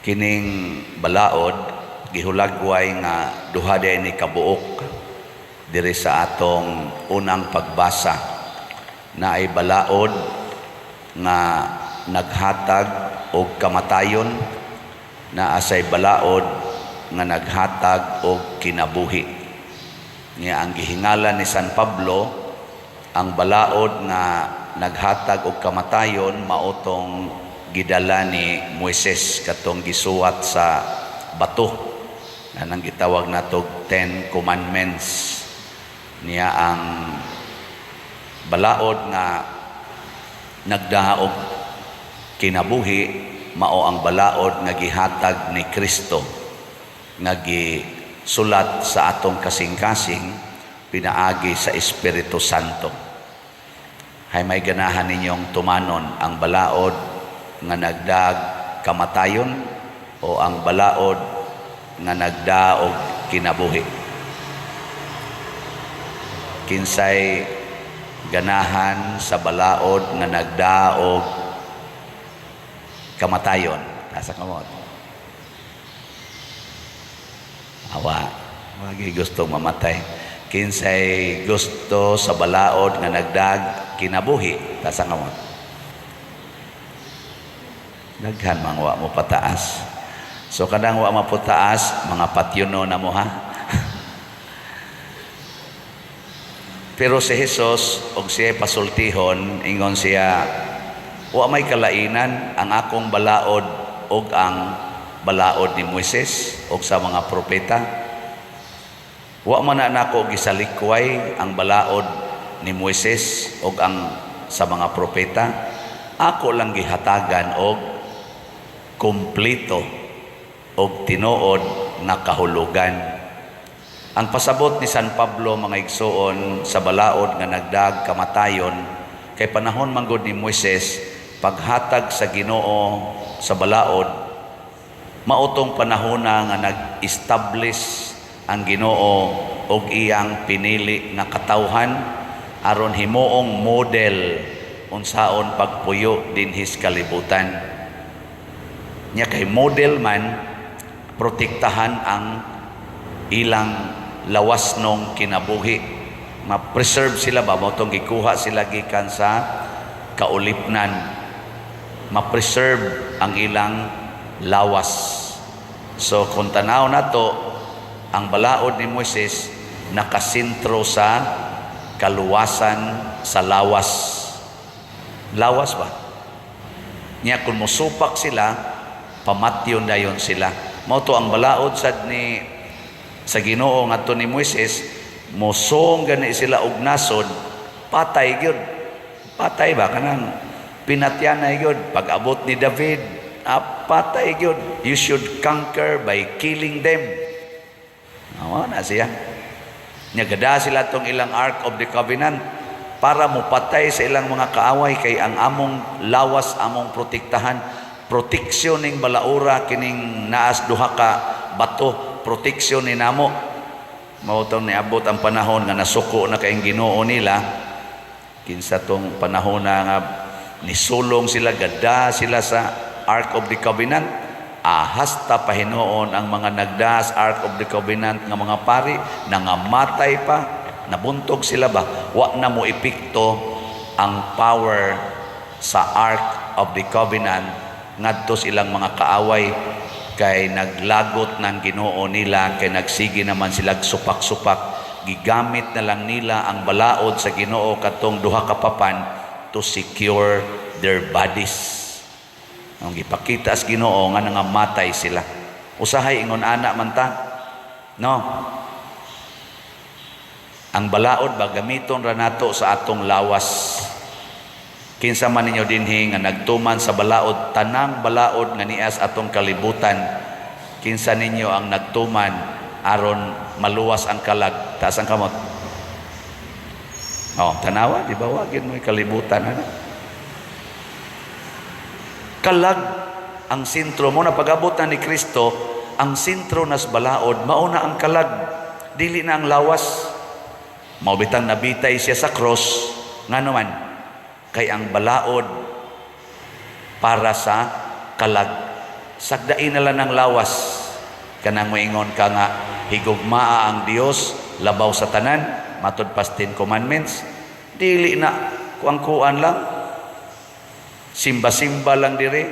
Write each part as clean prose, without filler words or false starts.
Kining balaod gihulagway nga duha day ni kabuok diri sa atong unang pagbasa, na ay balaod nga naghatag og kamatayon, na asay balaod nga naghatag og kinabuhi. Niya ang gihingalan ni San Pablo, ang balaod nga naghatag og kamatayon maotong gidala ni Moises katong gisuwat sa bato na nang gitawag natog 10 Commandments. Niya ang balaod nga nagdaog kinabuhi mao ang balaod nga gihatag ni Kristo, nga gisulat sa atong kasing-kasing pinaagi sa Espiritu Santo. Hay may ganahan ninyong tumanon ang balaod nga nagdaag kamatayon o ang balaod nga nagdaog kinabuhi? Kinsay ganahan sa balaod nga nagdaog kamatayon? Nasa kamot. Awa, wagi gusto mamatay. Kinsay gusto sa balaod nga nagdaag kinabuhi? Nasa kamot. Daghan mga wa mo pataas. So kadang wa mo pataas, mga patyuno na mo ha. Pero si Jesus og siya pasultihon, ingon siya, wa may kalainan ang akong balaod og ang balaod ni Moises og sa mga propeta. Wa man na nako gisalikway ang balaod ni Moises og ang sa mga propeta. Ako lang gihatagan og kumplito og tinuod na kahulugan. Ang pasabot ni San Pablo, mga igsoon, sa balaod nga nagdag kamatayon, kay panahon manggod ni Moises, paghatag sa Ginoo sa balaod, mautong panahon nga nag-establish ang Ginoo og iyang pinili nga katawhan aron himuong model unsaon pagpuyo dinhis kalibutan. Nya kay model man, protektahan ang ilang lawas nung kinabuhi, ma-preserve sila ba, motong gikuha sila gikan sa kaulipnan, ma-preserve ang ilang lawas. So kung tanaw nato, ang balaod ni Moises nakasintro sa kaluwasan sa lawas. Lawas ba? Nya kung musupak sila, pamatyon dayon sila. Mao to ang balaod sad ni sa Ginoo ngadto ni Moises, mosong gani sila og nasod, patay gyud. Patay ba kanang pinatyanay gyud. Pag abot ni David, patay gyud. You should conquer by killing them. Awa na siya. Nyagada sila tong ilang Ark of the Covenant para mupatay sa ilang mga kaaway, kay ang among lawas among protektahan. Proteksyon ning balaura kining naas duha ka bato, proteksyon ni namo. Mautong niabot ang panahon nga nasuko na kay Ginoo nila. Kinsa tong panahon na nga nisulong sila, gada sila sa Ark of the Covenant. Hasta pahinoon ang mga nagdas Ark of the Covenant nga mga pari, nangamatay pa, nabuntog sila ba? Wa na mo epekto ang power sa Ark of the Covenant ngadto silang mga kaaway, kay naglagot ng Ginoo nila, kay nagsigi naman sila supak-supak. Gigamit na lang nila ang balaod sa Ginoo katong duha ka papan to secure their bodies. Ang gipakita sa Ginoo nga nangamatay sila. Usahay ingon ana man ta, no? Ang balaod ba gamiton ra nato sa atong lawas. Kinsa man ninyo dinhi nga nagtuman sa balaod, tanang balaod nga nias atong kalibutan, kinsa ninyo ang nagtuman aron maluwas ang kalag? Taas ang kamot. Tanawa, di ba wagin mo kalibutan ano? Kalag ang sentro mo na pag-abot na ni Kristo, ang sentro nas balaod, mauna ang kalag, dili na ang lawas. Maubitang nabitay siya sa cross, nga naman kay ang balaod para sa kalag. sagdain na lang ng lawas. Kanang moingon ka nga, higugmaa ang Dios, labaw sa tanan, matod pas 10 commandments. Dili na, kuang-kuan lang. Simba-simba lang diri.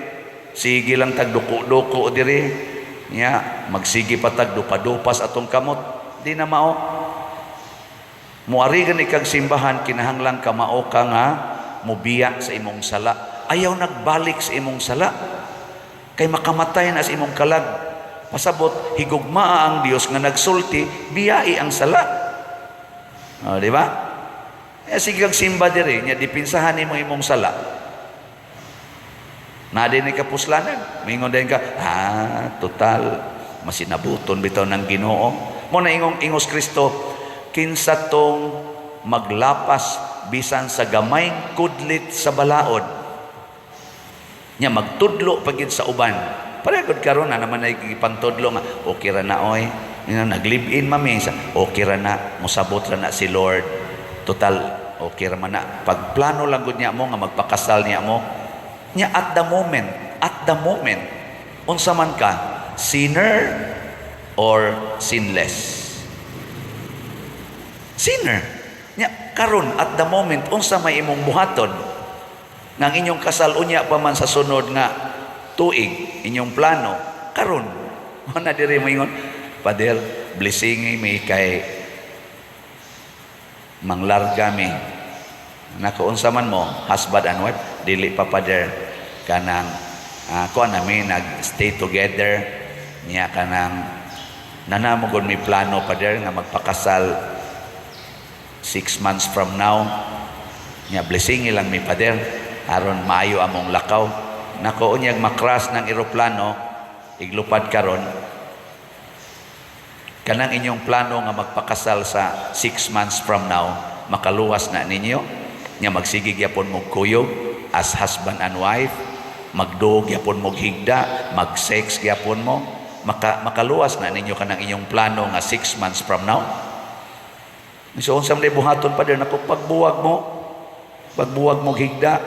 Sige lang tagduko-duko diri. Nya, magsige pa tagdupa-dupas atong kamot. Di na mao. Muari gani kag simbahan, kinahanglang ka mao ka nga, mubiya sa imong sala. Ayaw nagbalik sa imong sala. Kay makamatay na sa imong kalag. Pasabot, higugmaa ang Dios nga nagsulti, biyai ang sala. O, di ba? Sige kag simba diri, nya dipinsahan nimo imong sala. Na din ni kapuslanan. Mingon din ka, total, masinabuton bitaw ng Ginoo. Mo na ingos Kristo, kinsa tong maglapas bisan sa gamayng kudlit sa balaod. Nya magtudlo pagid sa uban. Paregod karon na naman ay gipantudlo nga, okay ra na oy. Naglive-in mami, okay ra na, musabot ra na si Lord. Total, okay ra man na. Pagplano lang gud niya mo nga magpakasal niya mo. Nya at the moment, unsa man ka, sinner or sinless? Sinner. Nya karon at the moment, unsa may imong buhaton? Nang inyong kasal unya pa man sa sunod nga tuig, inyong plano, karon, na diri mo ingon, Pader, blessingi mi kay manglarga mi. Nakuunsa man mo, husband and wife, dili pa Pader. Kanang kuan namin nag-stay together niya kanang nanamugod mi plano Pader nga magpakasal 6 months from now. Niya blessing lang mi Pader aron maayo among lakaw. Nako unyag makras ng eroplano iglupad karon. Kanang inyong plano nga magpakasal sa 6 months from now, makaluwas na ninyo. Niya magsigig yapon mo kuyog as husband and wife. Magdog yapon mo higda, mag-sex yapon mo, makaluwas na ninyo kanang inyong plano nga 6 months from now. So unsam day buhaton pa din ako pagbuwag mo higda,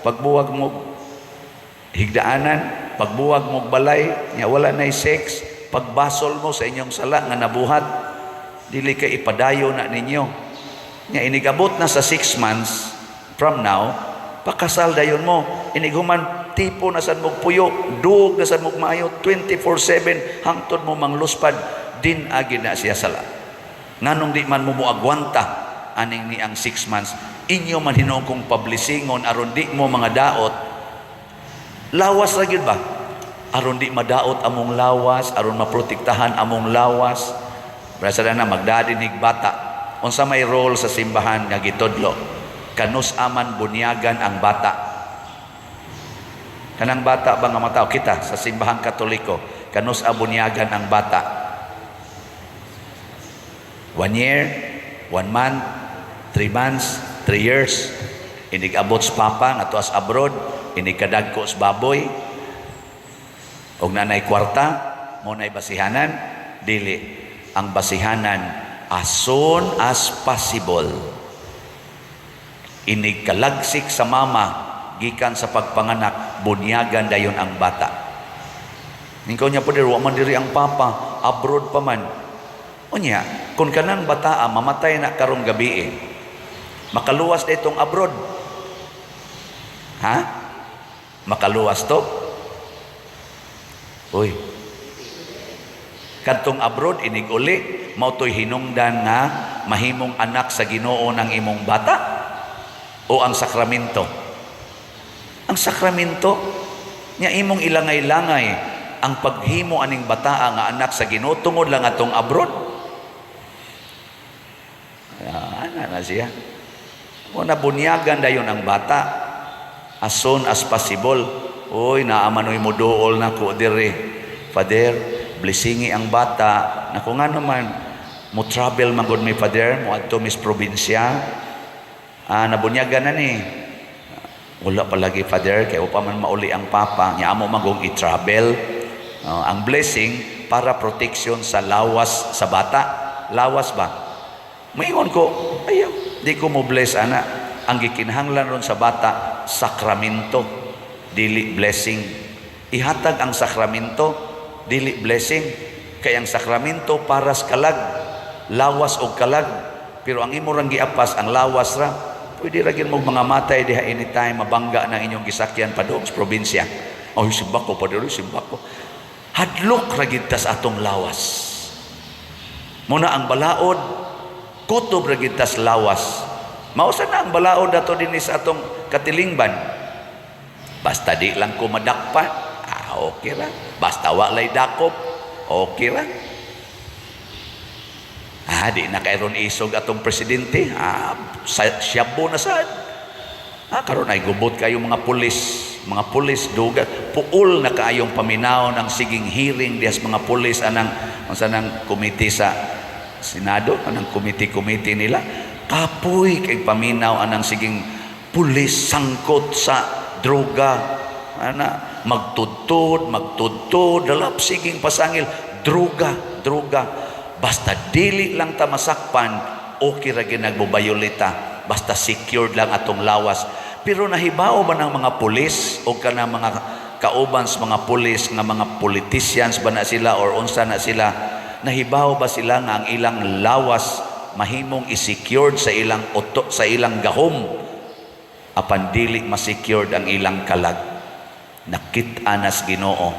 pagbuwag mo higdaanan, pagbuwag mo balay, nya wala nay sex, pagbasol mo sa inyong sala nga nabuhat, dili kay ipadayo na ninyo. Nya inigabot na sa 6 months from now, pakasal dayon mo, iniguman tipo na sad mo puyo, dug na sad mo maayo 24/7 hangtod mo mangluspad din agi na siya sala. Nganong di man mo agwanta aning ni ang 6 months inyo man hinuong kong publisingon aron di mo mga daot lawas ra gyud ba? Aron di madaot among lawas, aron maprotektahan among lawas. Brasa na magdadinig bata. Unsa may role sa simbahan nga gitudlo? Kanus aman bunyagan ang bata. Kanang bata ba nga matao kita sa simbahang Katoliko, kanus abunyagan ang bata. 1 year, 1 month, 3 months, 3 years. Inig abot sa papa nga tuas abroad, inig kadagko sa baboy. Og nanay kwarta, mo nay basihanan, dili ang basihanan as soon as possible. Inig kalagsik sa mama gikan sa pagpanganak, bunyagan dayon ang bata. Ningkaw niya po wa man diri ang papa, abroad pa man. Unya, kung kanang bataa mamatay na karong gabi makaluwas na itong abroad. Ha? Makaluwas to? Uy. Kadtong abroad inig uli, mao toy hinungdan nga mahimong anak sa Ginoo ng imong bata o ang sakramento. Ang sakramento nya imong ilangay-langay ang paghimo aning bataa nga anak sa Ginoo tungod lang atong abroad. Ana na siya. Kung nabunyagan dayon ang bata as soon as possible. Uy, naamanoy mo dool na ko diri. Father, blessingi ang bata. Naku nga naman, mo travel man gud mi Father, mo adto mis probinsya. Nabunyagan na ni. Wala palagi Father, kaya upa man mauli ang papa, niya amo magong i-travel. Ang blessing para protection sa lawas sa bata. Lawas ba? Maingon ko, ayaw, di ko mo bless ana. Ang gikinahanglan ron sa bata, sakramento, dili blessing. ihatag ang sakramento, dili blessing. Kay ang sakramento para sa kalag, lawas o kalag. Pero ang imo rang giapas, ang lawas ra, pwede ra gyud mo mga matay diha anytime, mabangga ng inyong gisakyan pa doon sa probinsya. Oh, simba ko pa doon, simba ko. Hadlok ra gyud ta sa atong lawas. Muna ang balaod, kutob ra gyud ta sa lawas. Mausa na ang balaod dato din sa atong katilingban. Basta di lang ko madakpan, okay ra. Basta walay dakop, okay ra. Di na kayron isog atong presidente, siyabo na sad. Karon ay gubot kayo mga pulis duga, puol na kaayong paminaw ng siging hearing dihas mga pulis anang komite sa Senado, anang komite nila. Kapoy kay paminaw anang siging pulis sangkot sa droga, magtudtod dalap siging pasangil, droga. Basta dili lang ta masakpan, okay ra gyud nagbobayolita, basta secured lang atong lawas. Pero nahibaw ba ng mga pulis o kanang mga kauban sa mga pulis nga mga politicians ba na sila or unsa na sila, nahibaw ba sila nga ang ilang lawas mahimong i-secured sa ilang gahom apan dili ma-secured ang ilang kalag? Nakit-a nas Ginoo,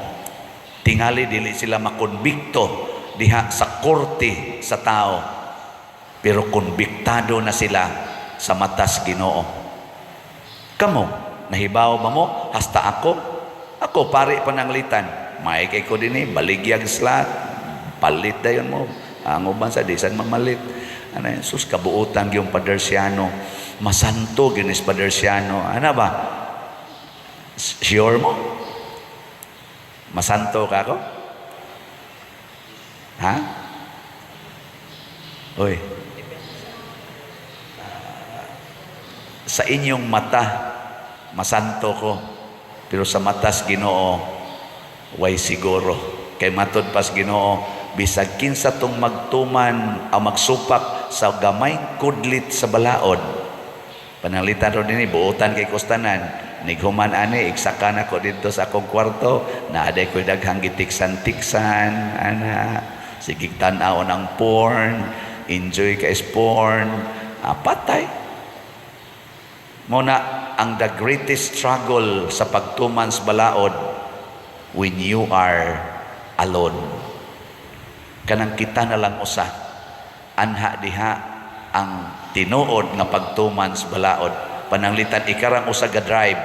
tingali dili sila makonbikto diha sa korte sa tao, pero konbiktado na sila sa matas Ginoo. Kamo, nahibaw ba mo? Hasta ako pare pananglitan, may kay ko din baligyag slat, palit dayon mo, ang uban sa disan mamalit. Ano yun? Sus, kabuutan yung Padersiano, masanto ginis Padersiano. Ano ba? Sure mo? Masanto ka ako? Ha? Uy. Sa inyong mata, masanto ko. Pero sa matas Ginoo, way siguro. Kay matod pas Ginoo, bisag kinsa tong magtuman o magsupak sa gamay kudlit sa balaod. Pananglitan ro dinhi, buotan kay kustanan. Nighuman ani, iksaka na ko dito sa akong kwarto, naaday ko'y daghang gitiksan-tiksan, sige tanaw ng porn, enjoy ka is porn, patay. Muna, ang the greatest struggle sa pagtuman sa balaod, when you are alone. Kanang kita na lang usa, anha diha ang tinuod nga pagtuman sa balaod. Pananglitan ikarang usa ga drive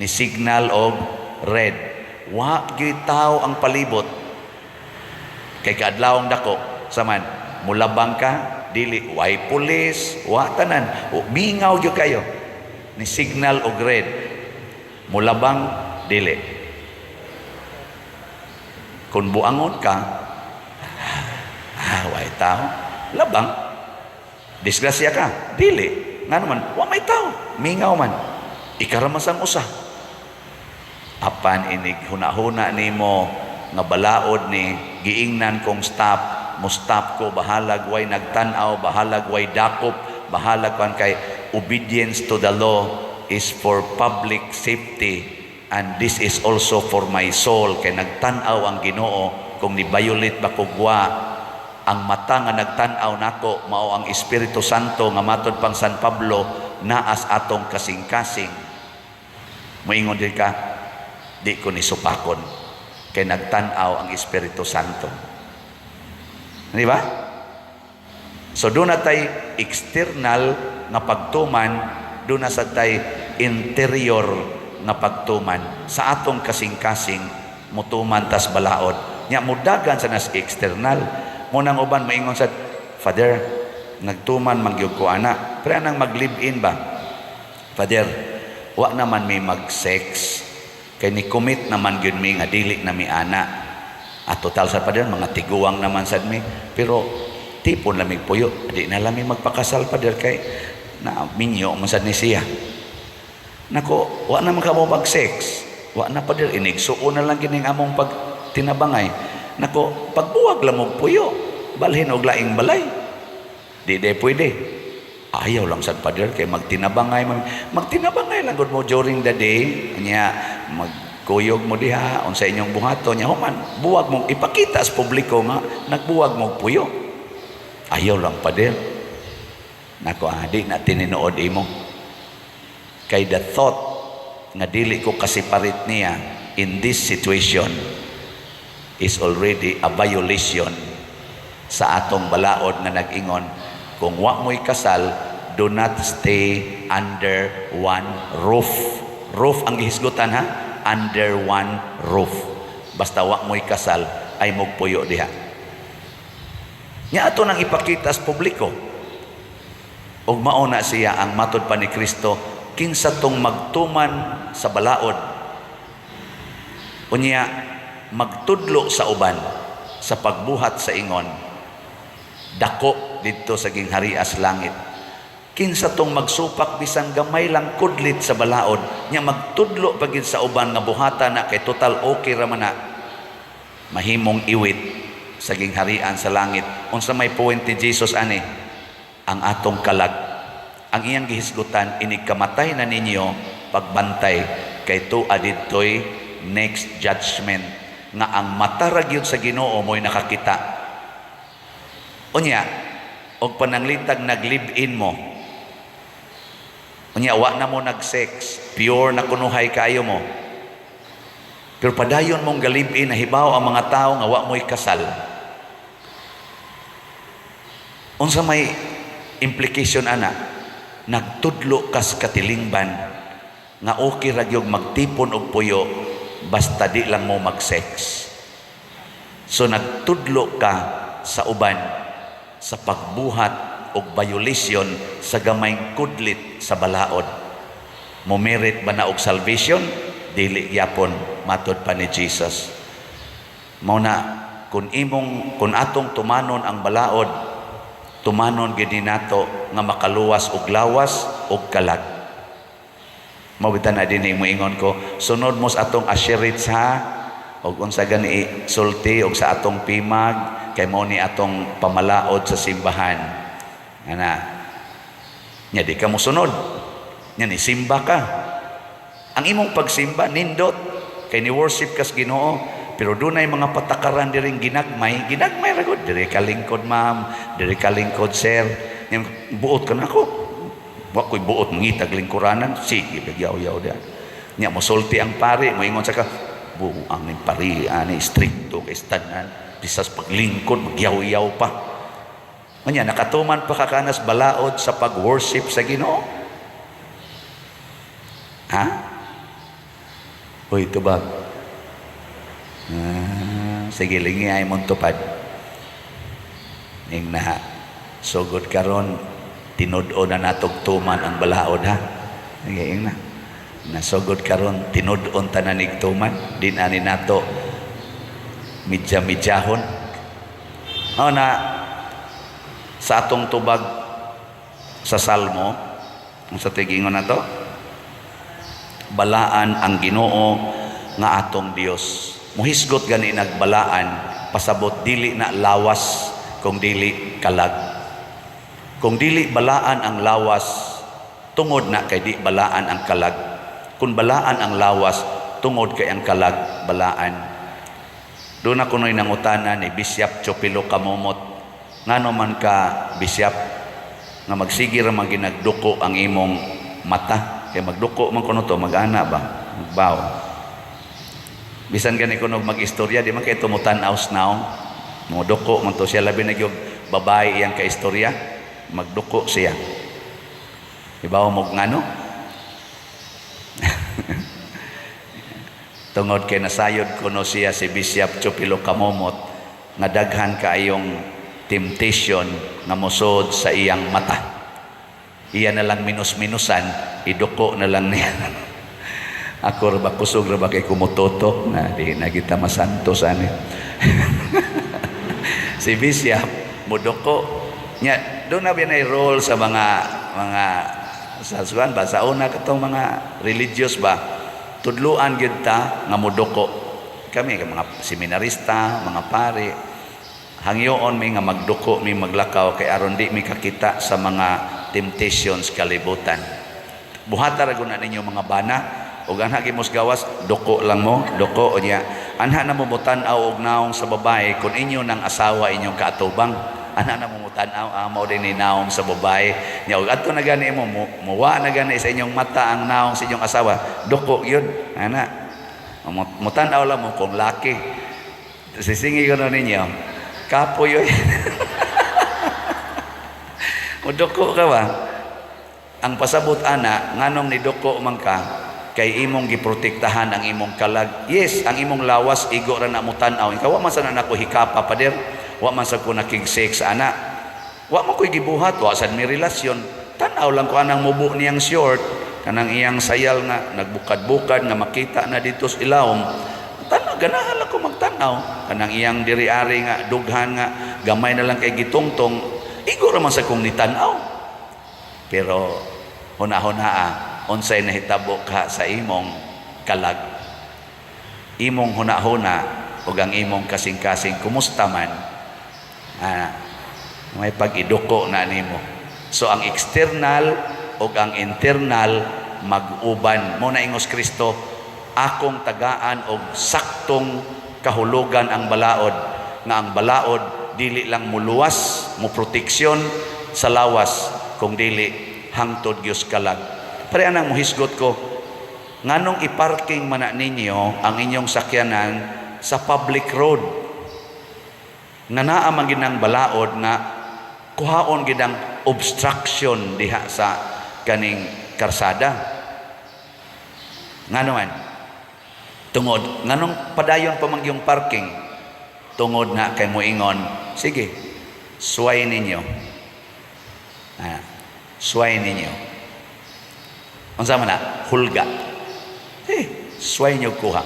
ni signal og red, wa gyud tawo ang palibot kay kaadlawong dako saman mulabang ka dili, way pulis, wa tanan, mingaw gyud kayo ni signal og red, mulabang dili. Kung buangon ka, way tao, labang, disgrasya ka, dili. Nga naman, wa may tao, mingaw man, ikaramasang usa. Apan inig huna-huna ni mo nga balaod ni giingnan kong stop, mo stop ko, bahalag way nagtanaw, bahalag way dakop, bahalag kan kay obedience to the law is for public safety and this is also for my soul. Kay nagtanaw ang Ginoo kung ni-violate ba kugwa. Ang mata nga nagtanaw nako mao ang Espiritu Santo nga matod pang San Pablo naas atong kasing-kasing. Moingon di ka, di ko ni supakon kay nagtanaw ang Espiritu Santo. Di ba? So doon na tay external nga pagtuman, doon na sa tay interior nga pagtuman. Sa atong kasing-kasing mutuman tas balaod. Nya mudagan sa nas external. Munang uban maingon sa Father, nagtuman magyug ko ana, pero anang mag-live-in ba? Father, wa naman may mag-sex, kay ni commit naman gyud mi nga dili na mi ana. At total sa Father, mga tiguang naman sad mi, pero tipon lamig puyo, di na lamig magpakasal Father kay na minyo man sad ni siya. Nako, wa naman ka mo mag-sex, wa na Father, inigsuon na lang kining among pagtinabangay. Nako, pagbuwag lamog puyo, balhin og laing balay. Di pwede. Ayaw lang sad Father kay magtinabangay lang gud mo during the day, nya kuyog mo diha unsa inyong buhato nya human buwag mong ipakita sa publiko nga nagbuwag mo puyo. Ayaw lang pader. Nako di na tinuod imo. Kay the thought nga dili ko kasiparit niya in this situation is already a violation sa atong balaod nga nag-ingon kung wa mo'y kasal, do not stay under one roof. Roof ang gihisgutan ha, under one roof. Basta wa mo'y kasal ay magpuyo diha. Nya ato nang ipakita sa publiko. Og mauna siya ang matod pa ni Kristo kinsa tong magtuman sa balaod. Unya magtudlo sa uban sa pagbuhat sa ingon. Dako dito sa gingharias langit. Kinsa tong magsupak bisan gamay lang kudlit sa balaod nya magtudlo pagid sa uban nga buhatan na kay total okay ra man na mahimong iwit sa gingharian sa langit. Unsa may point ni Jesus ani? Ang atong kalag. Ang iyang gihisgutan inig kamatay na ninyo pagbantay kay tuad ditoy next judgment nga ang mata ra gyud sa Ginoo mo'y nakakita. Unya og pananglitag nag-live-in mo. Unya wa na mo nag-sex, pure na kunuhay kayo mo. Pero padayon mong galib-in na hibaw ang mga tao nga wa mo'y kasal. Unsa may implication ana? Nagtudlo kas katilingban nga okay ra gyud magtipon og puyo basta di lang mo mag-sex. So nagtudlo ka sa uban sa pagbuhat og violation sa gamayng kudlit sa balaod. Mo merit ba na og salvation? Dili gyapon matod pa ni Jesus. Mao na kun atong tumanon ang balaod, tumanon gid nato nga makaluwas og lawas og kalag. Mawitan na din mo ingon ko, sunod mo sa atong asheritz ha, og unsa gani sulti og sa atong pimag kay mo ni atong pamalaod sa simbahan. Ana, nya di ka mo sunod. Nya ni simba ka. Ang imong pagsimba nindot kay ni worship kas Ginoo, pero dunay mga patakaran diring ginagmay ra gud diri ka lingkod ma'am, diri ka lingkod sir. Nya buot ka nako. Wa koy buot ngitag lingkuranan, sige bigyaw-yaw da. Nya mo sulti ang pari, mo ingon sa ka, buang ning pari ani stricto kay stanan, bisas paglingkod magyaw-yaw pa. Unya nakatuman pa ka kanas balaod sa pag-worship sa Ginoo? Ha? Uy, tubag. Sige, lingi ay mong tupad. Ning na, sugod karon tinud-o na natugtuman ang balaod ha. Sige, ing na. Nasugod karon tinud-on tanan igtuman. Din ani nato midya-midyahon. O na, sa atong tubag sa Salmo, sa tigingon na to, balaan ang Ginoo nga atong Dios. Muhisgot gani nagbalaan, pasabot dili na lawas kung dili kalag. Kung dili balaan ang lawas, tungod na kay di balaan ang kalag. Kung balaan ang lawas, tungod kay ang kalag balaan. Doon ako no'y nangutana ni Bishop Chopilo Kamomot, ngano man ka bisyap nga magsige ra man ginagduko ang imong mata kay magduko man kuno to mag-ana ba magbaw bisan gani kuno mag-istorya di man kay tumutan-aws now mo duko man to siya labi na gyud babae iyang kaistorya magduko siya ibaw mo ngano tungod kay nasayod kuno siya si Bishop Chopilo Kamomot nga daghan kaayong temptation na musod sa iyang mata. Iya na lang minus-minusan, iduko na lang niya. Ako ba kusog ra ba kay kumutoto na di na kita masantos ani. Si Bishop muduko nya do na binay role sa mga sa suan ba sa una katong mga religious ba tudluan gyud ta nga muduko. Kami mga seminarista, mga pare hangyoon mi nga magduko mi maglakaw kay aron di mi kakita sa mga temptations kalibutan. Buhata ra guna ninyo mga bana ug anha gimos gawas doko lang mo doko niya anha na mumutan-aw og naong sa babae kun inyo nang asawa inyong kaatubang anha na mumutan-aw mao din ni naong sa babae nya ug adto na gani mo muwa na gani sa inyong mata ang naong sa inyong asawa doko yun ana mutan-aw lang mo kung laki sisingi ko na ninyo kapoy yun Udoko ka ba? Ang pasabot ana, nganong nidoko man ka, kay imong giprotektahan ang imong kalag. Yes, ang imong lawas, igo ra na mo tan-aw. Ikaw, wa man sa na ko hikapa, pader. Wa man sa ko nakig-sex, ana. Wa man ko'y gibuhat, wa sad may relasyon. Tan-aw lang ko anang mubo niyang short, kanang iyang sayal nga, nagbukad-bukad, nga makita na dito sa ilawom. Tan-aw, ganahan lang ko magtan-aw. Kanang iyang diri-ari nga, dughan nga, gamay na lang kay gitungtong, igo raman sa kong nitanaw. Pero huna-hunaa unsay nahitabo ka sa imong kalag. Imong huna-huna ug ang imong kasing-kasing kumusta man. May pag-iduko na nimo. So ang external ug ang internal mag-uban. Mo na ingos Kristo, akong tagaan og saktong kahulugan ang balaod nga ang balaod dili lang muluwas, mo proteksyon sa lawas, kung dili hangtod Diyos kalag. Pare anang muhisgot ko, nganong iparking man na ninyo ang inyong sakyanan sa public road? Nga naa man ginang balaod nga kuhaon gidang obstruction diha sa kaning karsada. Ngano man? Tungod, nganong padayon pa mangyong parking? Tungod na kay moingon, sige, suway ninyo. Suway ninyo. Unsa man na? Hulga. Suway nyo kuha.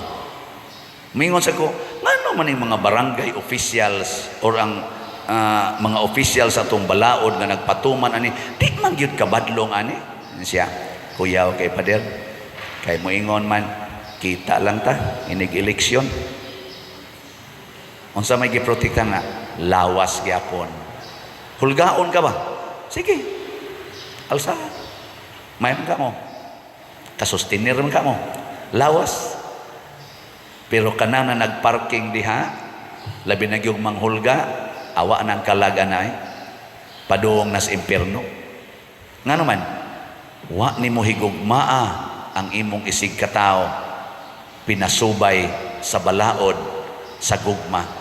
Moingon sa ko, ngano man yung mga barangay officials or ang mga officials sa itong balaod nga nagpatuman ani, di man yun kabadlong ani. Siya, kuyaw kay pader, kay moingon man, kita lang ta, inig-eleksyon. Unsa may giprotekta nga lawas gyapon. Hulgaon ka ba? Sige. Alsa. Mayon ka mo. Kasustinir man ka mo. Lawas. Pero kana na nagparking diha, labi na gyud manghulga, awa nang kalaganay, padung nas impierno. Ngano man? Wa nimo higugmaa ang imong isig katao pinasubay sa balaod sa gugma.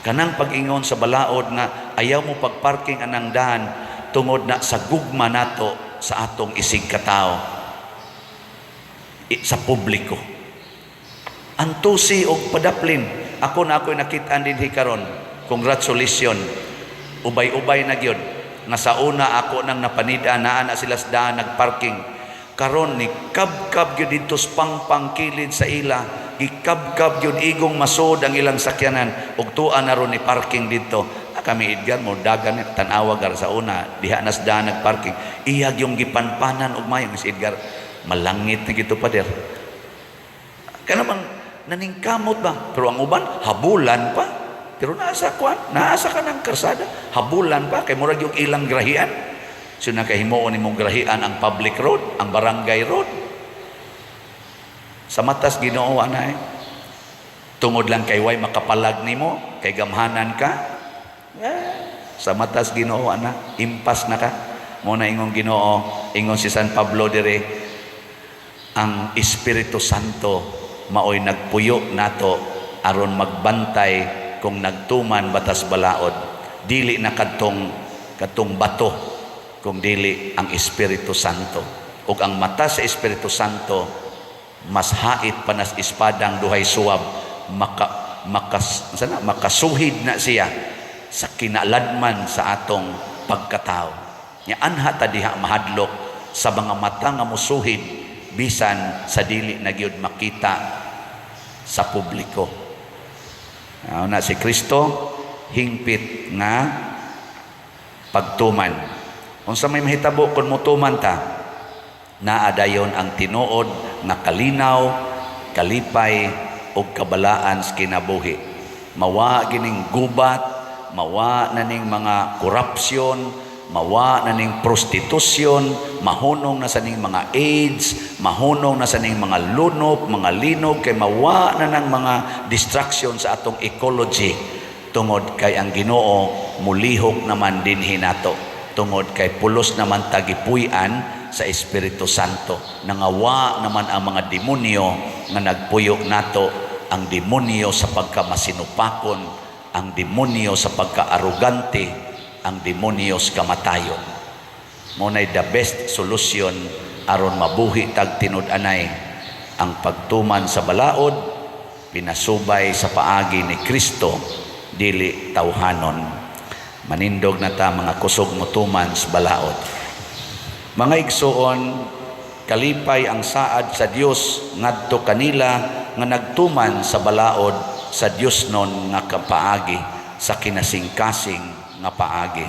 Kanang pag-ingon sa balaod nga ayaw mo pagparking anang dahan tungod na sa gugma nato sa atong isig katao sa publiko. Antusi og padaplin. Ako na ako'y nakitaan din hikaron. Congratulations. Ubay-ubay na gyud. Nga sa una ako nang napanida naa na sila sa daan nagparking. Karon ni kab-kab gyud dito pangpang kilid sa ila. Gikab-kab yun igong masod ang ilang sakyanan ug tuan na ron ni parking dito. Kami Edgar mo dagan tan-awa gar sa una diha nas daan nagparking iyag yung gipanpanan og mayo si Edgar malangit na gito pader. Kana man naningkamot ba pero ang uban habulan pa pero naasa kanang karsada habulan pa kay murag yung ilang grahian. So nakahimuon nimong grahian ang public road, ang barangay road. Sa matas Ginoo anay tungod lang kay way makapalag nimo kay gamhanan ka sa matas Ginoo ana impas na ka mo na ingong Ginoo ingon si San Pablo dire ang Espiritu Santo maoy nagpuyo nato aron magbantay kung nagtuman batas balaod dili na katong bato kung dili ang Espiritu Santo ug ang mata sa Espiritu Santo mas hait panas ispadang duhay suwab makasuhid na siya sa kinaladman sa atong pagkatao. Nya anha ta diha mahadlok sa mga mata nga musuhid bisan sa dili na gyud makita sa publiko. Na si Kristo hingpit nga pagtuman. Unsa may mahitabo kun motuman ta? Naadayon ang tinuod nga kalinaw, kalipay o kabalaan sa kinabuhi. Mawa gining gubat, mawa na ning mga korupsyon, mawa na ning prostitusyon, mahunong na sa ning mga AIDS, mahunong na sa ning mga lunop, mga linog, kay mawa na ng mga distraction sa atong ecology, tungod kay ang Ginoo mulihok naman din hinato, tungod kay pulos naman tagipuy-an sa Espiritu Santo. Nangawa naman ang mga demonyo nga nagpuyok nato, ang demonyo sa pagkamasinupakon, ang demonyo sa pagkaarugante, ang demonyo sa kamatayon. Muna'y the best solution aron mabuhi tag tinud-anay ang pagtuman sa balaod, pinasubay sa paagi ni Kristo, dili tawhanon. Manindog na ta mga kusog motuman sa balaod. Mga igsoon, kalipay ang saad sa Dios ngadto kanila nga nagtuman sa balaod sa Dios non nga kapaagi, sa kinasingkasing nga paagi.